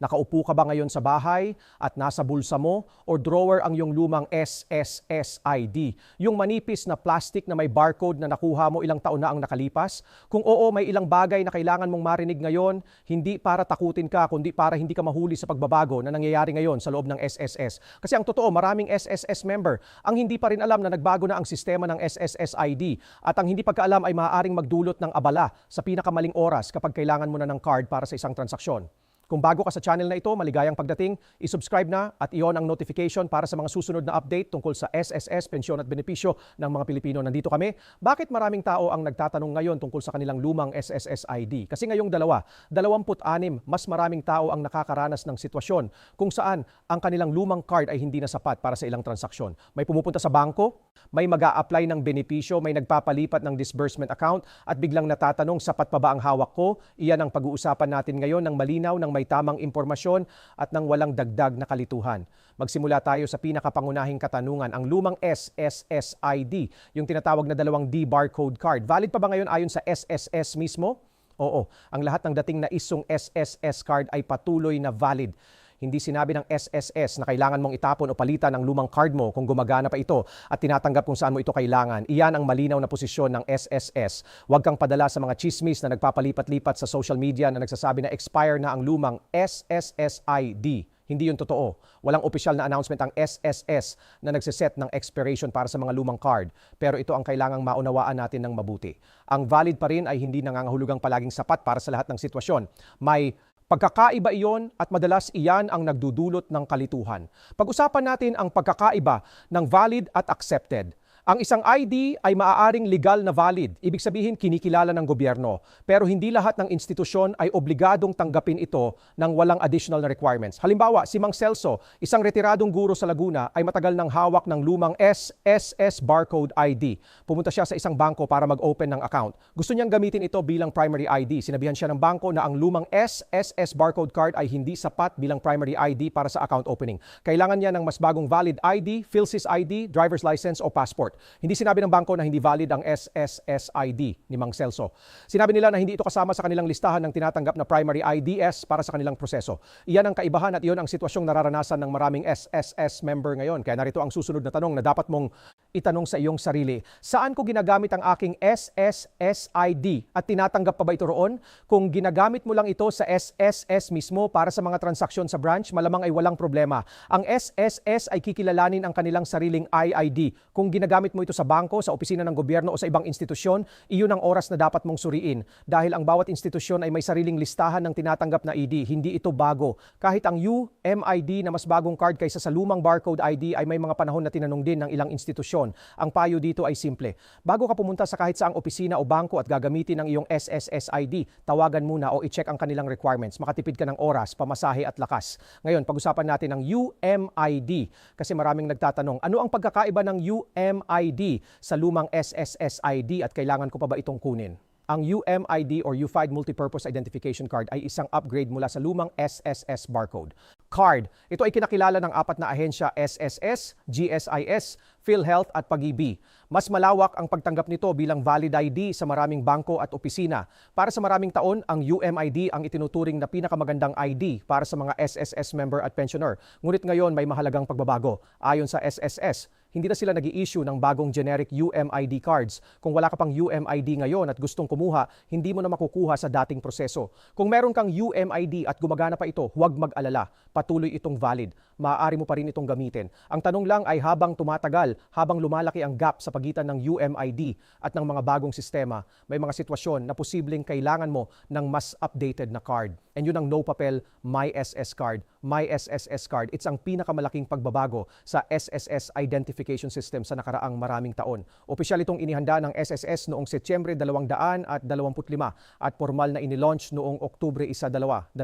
Nakaupo ka ba ngayon sa bahay at nasa bulsa mo o drawer ang iyong lumang SSS ID? Yung manipis na plastic na may barcode na nakuha mo ilang taon na ang nakalipas? Kung oo, may ilang bagay na kailangan mong marinig ngayon, hindi para takutin ka, kundi para hindi ka mahuli sa pagbabago na nangyayari ngayon sa loob ng SSS. Kasi ang totoo, maraming SSS member ang hindi pa rin alam na nagbago na ang sistema ng SSS ID at ang hindi pagkaalam ay maaaring magdulot ng abala sa pinakamaling oras kapag kailangan mo na ng card para sa isang transaksyon. Kung bago ka sa channel na ito, maligayang pagdating, isubscribe na at i-on ang notification para sa mga susunod na update tungkol sa SSS, pensyon at benepisyo ng mga Pilipino. Nandito kami. Bakit maraming tao ang nagtatanong ngayon tungkol sa kanilang lumang SSS ID? Kasi ngayong 26, mas maraming tao ang nakakaranas ng sitwasyon kung saan ang kanilang lumang card ay hindi na sapat para sa ilang transaksyon. May pumupunta sa bangko, may mag-a-apply ng benepisyo, may nagpapalipat ng disbursement account at biglang natatanong, sapat pa ba ang hawak ko? Iyan ang pag-uusapan natin ngayon ng malinaw, ng may tamang impormasyon at ng walang dagdag na kalituhan. Magsimula tayo sa pinakapangunahing katanungan, ang lumang SSS ID, yung tinatawag na 2D barcode card. Valid pa ba ngayon ayon sa SSS mismo? Oo, ang lahat ng dating na isong SSS card ay patuloy na valid. Hindi sinabi ng SSS na kailangan mong itapon o palitan ang lumang card mo kung gumagana pa ito at tinatanggap kung saan mo ito kailangan. Iyan ang malinaw na posisyon ng SSS. Huwag kang padala sa mga chismis na nagpapalipat-lipat sa social media na nagsasabi na expire na ang lumang SSS ID. Hindi yun totoo. Walang opisyal na announcement ang SSS na nagsiset ng expiration para sa mga lumang card. Pero ito ang kailangang maunawaan natin ng mabuti. Ang valid pa rin ay hindi nangangahulugang palaging sapat para sa lahat ng sitwasyon. May pagkakaiba iyon at madalas iyan ang nagdudulot ng kalituhan. Pag-usapan natin ang pagkakaiba ng valid at accepted. Ang isang ID ay maaaring legal na valid, ibig sabihin kinikilala ng gobyerno. Pero hindi lahat ng institusyon ay obligadong tanggapin ito ng walang additional na requirements. Halimbawa, si Mang Celso, isang retiradong guro sa Laguna, ay matagal nang hawak ng lumang SSS barcode ID. Pumunta siya sa isang bangko para mag-open ng account. Gusto niyang gamitin ito bilang primary ID. Sinabihan siya ng bangko na ang lumang SSS barcode card ay hindi sapat bilang primary ID para sa account opening. Kailangan niya ng mas bagong valid ID, PhilSys ID, driver's license o passport. Hindi sinabi ng bangko na hindi valid ang SSS ID ni Mang Celso. Sinabi nila na hindi ito kasama sa kanilang listahan ng tinatanggap na primary IDs para sa kanilang proseso. Iyan ang kaibahan at iyon ang sitwasyong nararanasan ng maraming SSS member ngayon. Kaya narito ang susunod na tanong na dapat mong itanong sa iyong sarili. Saan ko ginagamit ang aking SSS ID at tinatanggap pa ba ito roon? Kung ginagamit mo lang ito sa SSS mismo para sa mga transaksyon sa branch, malamang ay walang problema. Ang SSS ay kikilalanin ang kanilang sariling IID. Kung ginagamit mo ito sa bangko, sa opisina ng gobyerno o sa ibang institusyon, iyon ang oras na dapat mong suriin. Dahil ang bawat institusyon ay may sariling listahan ng tinatanggap na ID. Hindi ito bago. Kahit ang UMID na mas bagong card kaysa sa lumang barcode ID ay may mga panahon na tinanong din ng ilang institusyon. Ang payo dito ay simple. Bago ka pumunta sa kahit saang opisina o bangko at gagamitin ang iyong SSS ID, tawagan muna o i-check ang kanilang requirements. Makatipid ka ng oras, pamasahe at lakas. Ngayon, pag-usapan natin ang UMID kasi maraming nagtatanong, ano ang pagkakaiba ng UMID sa lumang SSS ID at kailangan ko pa ba itong kunin? Ang UMID or Unified Multipurpose Identification Card ay isang upgrade mula sa lumang SSS barcode card. Ito ay kinakilala ng 4 na ahensya: SSS, GSIS, PhilHealth at Pag-ibig. Mas malawak ang pagtanggap nito bilang valid ID sa maraming bangko at opisina. Para sa maraming taon, ang UMID ang itinuturing na pinakamagandang ID para sa mga SSS member at pensioner. Ngunit ngayon may mahalagang pagbabago. Ayon sa SSS, hindi na sila nag-i-issue ng bagong generic UMID cards. Kung wala ka pang UMID ngayon at gustong kumuha, hindi mo na makukuha sa dating proseso. Kung meron kang UMID at gumagana pa ito, huwag mag-alala. Patuloy itong valid. Maaari mo pa rin itong gamitin. Ang tanong lang ay habang tumatagal, habang lumalaki ang gap sa pagitan ng UMID at ng mga bagong sistema, may mga sitwasyon na posibleng kailangan mo ng mas updated na card. And yun ang no papel MySS card. MySSS card, it's ang pinakamalaking pagbabago sa SSS identification system sa nakaraang maraming taon. Opisyal itong inihanda ng SSS noong Setyembre 225 at formal na inilaunch noong Oktubre 1, 2025.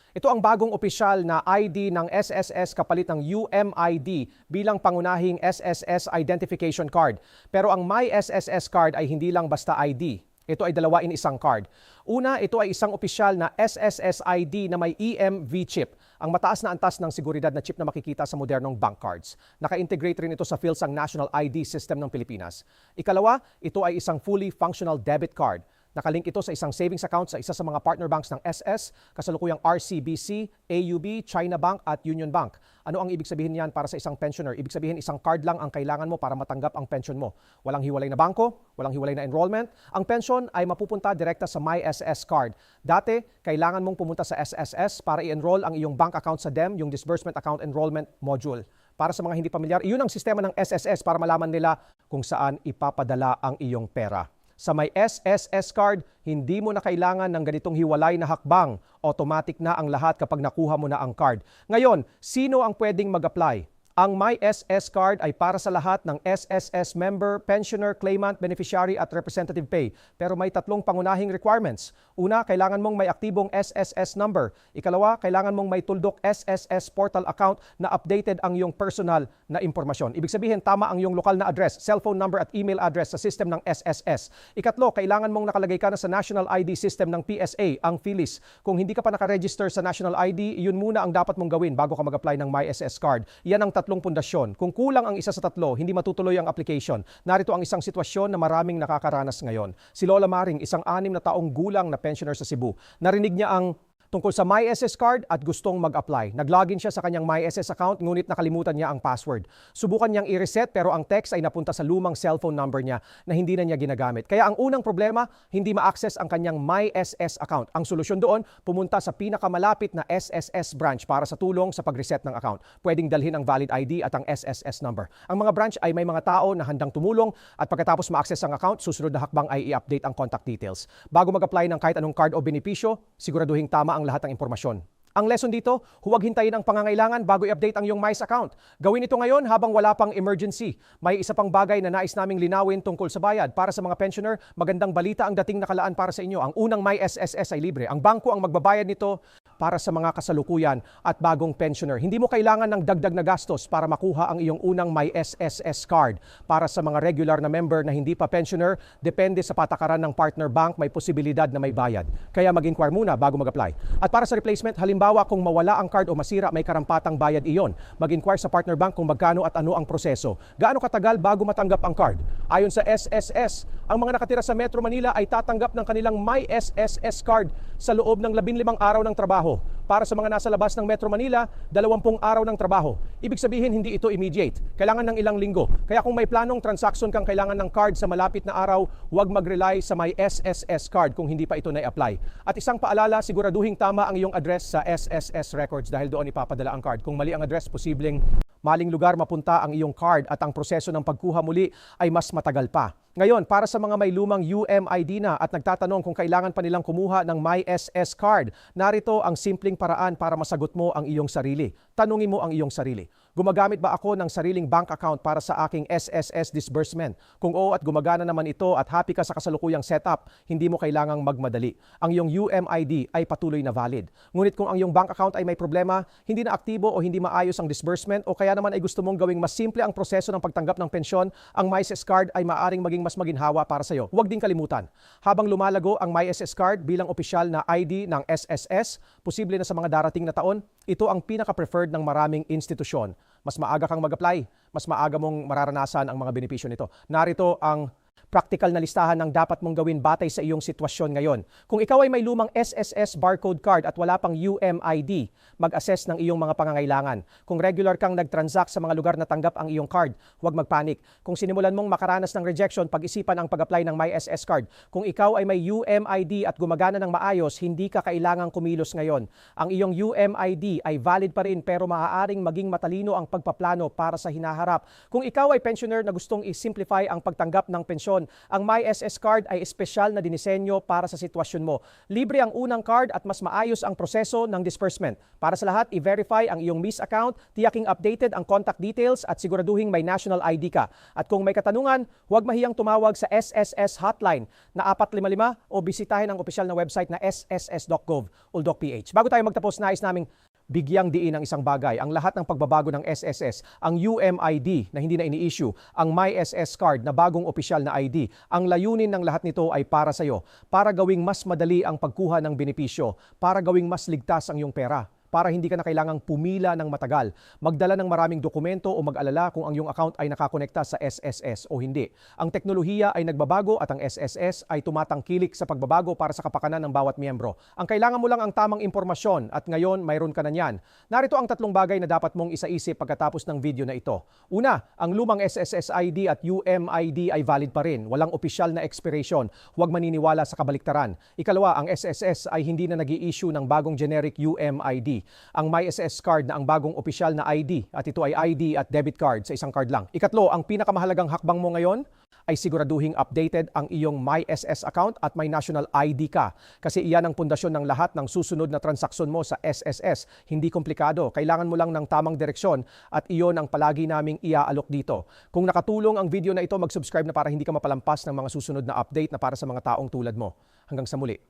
Ito ang bagong opisyal na ID ng SSS kapalit ng UMID bilang pangunahing SSS identification card. Pero ang MySSS card ay hindi lang basta ID. Ito ay 2 in 1 card. Una, ito ay isang opisyal na SSS ID na may EMV chip, ang mataas na antas ng seguridad na chip na makikita sa modernong bank cards. Naka-integrate rin ito sa PhilSang National ID System ng Pilipinas. Ikalawa, ito ay isang fully functional debit card. Nakalink ito sa isang savings account sa isa sa mga partner banks ng SS, kasalukuyang RCBC, AUB, China Bank at Union Bank. Ano ang ibig sabihin niyan para sa isang pensioner? Ibig sabihin isang card lang ang kailangan mo para matanggap ang pension mo. Walang hiwalay na bangko, walang hiwalay na enrollment. Ang pension ay mapupunta direkta sa MySS card. Dati, kailangan mong pumunta sa SSS para i-enroll ang iyong bank account sa DEM, yung Disbursement Account Enrollment Module. Para sa mga hindi pamilyar, iyon ang sistema ng SSS para malaman nila kung saan ipapadala ang iyong pera. Sa may SSS card, hindi mo na kailangan ng ganitong hiwalay na hakbang. Automatic na ang lahat kapag nakuha mo na ang card. Ngayon, sino ang pwedeng mag-apply? Ang MySS card ay para sa lahat ng SSS member, pensioner, claimant, beneficiary at representative pay. Pero may tatlong pangunahing requirements. Una, kailangan mong may aktibong SSS number. Ikalawa, kailangan mong may tuldok SSS portal account na updated ang iyong personal na impormasyon. Ibig sabihin, tama ang iyong lokal na address, cellphone number at email address sa system ng SSS. Ikatlo, kailangan mong nakalagay ka na sa National ID system ng PSA, ang PhilIS. Kung hindi ka pa nakaregister sa National ID, yun muna ang dapat mong gawin bago ka mag-apply ng MySS card. Yan ang tatlong pundasyon. Kung kulang ang isa sa tatlo, hindi matutuloy ang application. Narito ang isang sitwasyon na maraming nakakaranas ngayon. Si Lola Maring, isang 6 na taong gulang na pensioner sa Cebu. Narinig niya ang tungkol sa MySS card at gustong mag-apply. Nag-login siya sa kanyang MySS account ngunit nakalimutan niya ang password. Subukan niyang i-reset pero ang text ay napunta sa lumang cellphone number niya na hindi na niya ginagamit. Kaya ang unang problema, hindi ma-access ang kanyang MySS account. Ang solusyon doon, pumunta sa pinakamalapit na SSS branch para sa tulong sa pag-reset ng account. Pwedeng dalhin ang valid ID at ang SSS number. Ang mga branch ay may mga tao na handang tumulong at pagkatapos ma-access ang account, susunod na hakbang ay i-update ang contact details. Bago mag-apply ng kahit anong card o benepisyo, siguraduhin tama ang lahat ng impormasyon. Ang lesson dito, huwag hintayin ang pangangailangan bago i-update ang iyong MySS account. Gawin ito ngayon habang wala pang emergency. May isa pang bagay na nais naming linawin tungkol sa bayad. Para sa mga pensioner, magandang balita ang dating nakalaan para sa inyo. Ang unang MySSS ay libre. Ang bangko ang magbabayad nito para sa mga kasalukuyan at bagong pensioner. Hindi mo kailangan ng dagdag na gastos para makuha ang iyong unang MySSS card. Para sa mga regular na member na hindi pa pensioner, depende sa patakaran ng partner bank, may posibilidad na may bayad. Kaya mag-inquire muna bago mag-apply. At para sa replacement, halimbawa kung mawala ang card o masira, may karampatang bayad iyon. Mag-inquire sa partner bank kung magkano at ano ang proseso. Gaano katagal bago matanggap ang card? Ayon sa SSS, ang mga nakatira sa Metro Manila ay tatanggap ng kanilang MySSS card sa loob ng 15 araw ng trabaho. Para sa mga nasa labas ng Metro Manila, 20 araw ng trabaho. Ibig sabihin, hindi ito immediate. Kailangan ng ilang linggo. Kaya kung may planong transaction kang kailangan ng card sa malapit na araw, huwag mag-rely sa MySSS card kung hindi pa ito na-apply. At isang paalala, siguraduhin tama ang iyong address sa SSS records dahil doon ipapadala ang card. Kung mali ang address, posibleng maling lugar mapunta ang iyong card at ang proseso ng pagkuha muli ay mas matagal pa. Ngayon, para sa mga may lumang UMID na at nagtatanong kung kailangan pa nilang kumuha ng MySS card, narito ang simpleng paraan para masagot mo ang iyong sarili. Tanungin mo ang iyong sarili. Gumagamit ba ako ng sariling bank account para sa aking SSS disbursement? Kung oo at gumagana naman ito at happy ka sa kasalukuyang setup, hindi mo kailangang magmadali. Ang iyong UMID ay patuloy na valid. Ngunit kung ang iyong bank account ay may problema, hindi na aktibo o hindi maayos ang disbursement o kaya naman ay gusto mong gawing mas simple ang proseso ng pagtanggap ng pensyon, ang MySS card ay maaaring maging mas maginhawa para sa iyo. Huwag din kalimutan, habang lumalago ang MySS card bilang opisyal na ID ng SSS, posible na sa mga darating na taon, ito ang pinaka-preferred ng maraming institusyon. Mas maaga kang mag-apply, mas maaga mong mararanasan ang mga benepisyo nito. Narito ang practical na listahan ng dapat mong gawin batay sa iyong sitwasyon ngayon. Kung ikaw ay may lumang SSS barcode card at wala pang UMID, mag-assess ng iyong mga pangangailangan. Kung regular kang nag-transact sa mga lugar na tanggap ang iyong card, huwag magpanik. Kung sinimulan mong makaranas ng rejection, pag-isipan ang pag-apply ng MySS card. Kung ikaw ay may UMID at gumagana ng maayos, hindi ka kailangang kumilos ngayon. Ang iyong UMID ay valid pa rin pero maaaring maging matalino ang pagpaplano para sa hinaharap. Kung ikaw ay pensioner na gustong i-simplify ang pagtanggap ng pensyon, ang MySS card ay espesyal na dinisenyo para sa sitwasyon mo. Libre ang unang card at mas maayos ang proseso ng disbursement. Para sa lahat, i-verify ang iyong MIS account, tiyaking updated ang contact details at siguraduhin may national ID ka. At kung may katanungan, huwag mahiyang tumawag sa SSS hotline na 455 o bisitahin ang opisyal na website na sss.gov.ph. Bago tayo magtapos, nais naming bigyang diin ang isang bagay. Ang lahat ng pagbabago ng SSS, ang UMID na hindi na ini-issue, ang MySS card na bagong opisyal na ID, ang layunin ng lahat nito ay para sa iyo, para gawing mas madali ang pagkuha ng benepisyo, para gawing mas ligtas ang iyong pera. para hindi ka na kailangang pumila ng matagal, magdala ng maraming dokumento o mag-alala kung ang iyong account ay nakakonekta sa SSS o hindi. Ang teknolohiya ay nagbabago at ang SSS ay tumatangkilik sa pagbabago para sa kapakanan ng bawat miyembro. Ang kailangan mo lang ang tamang impormasyon at ngayon mayroon ka na niyan. Narito ang 3 bagay na dapat mong isaisip pagkatapos ng video na ito. Una, ang lumang SSS ID at UMID ay valid pa rin. Walang opisyal na expiration. Huwag maniniwala sa kabaliktaran. Ikalawa, ang SSS ay hindi na nag-i-issue ng bagong generic UMID. Ang MySSS card na ang bagong opisyal na ID at ito ay ID at debit card sa isang card lang. Ikatlo, ang pinakamahalagang hakbang mo ngayon ay siguraduhing updated ang iyong MySSS account at may national ID ka. Kasi iyan ang pundasyon ng lahat ng susunod na transaksyon mo sa SSS. Hindi komplikado. Kailangan mo lang ng tamang direksyon at iyon ang palagi naming iaalok dito. Kung nakatulong ang video na ito, mag-subscribe na para hindi ka mapalampas ng mga susunod na update na para sa mga taong tulad mo. Hanggang sa muli.